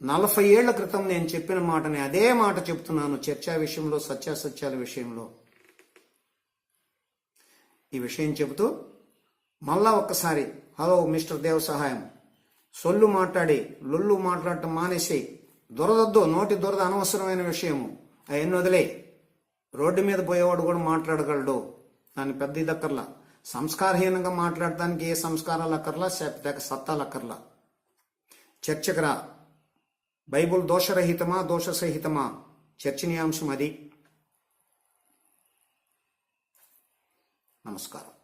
40 ఏళ్ల క్రితం నేను చెప్పిన మాటని అదే మాట చెప్తున్నాను. చర్చా విషయంలో, సత్యాసత్యాల విషయంలో ఈ విషయం చెబుతూ మళ్ళా ఒక్కసారి, హలో మిస్టర్ దేవ సహాయం, సొల్లు మాట్లాడి లొల్లు మాట్లాడటం మానేసి, దురదొద్దు, నోటి దురద అనవసరమైన విషయము, అవన్నీ వదిలే. రోడ్డు మీద పోయేవాడు కూడా మాట్లాడగలడు, దాని పెద్ద ఇదక్కర్లా. సంస్కారహీనంగా మాట్లాడటానికి ఏ సంస్కారాలు అక్కర్లా, సత్తాలు అక్కర్లా. చర్చకు రా. బైబుల్ దోషరహితమా దోషసహితమా చర్చనీయాంశం అది. నమస్కారం.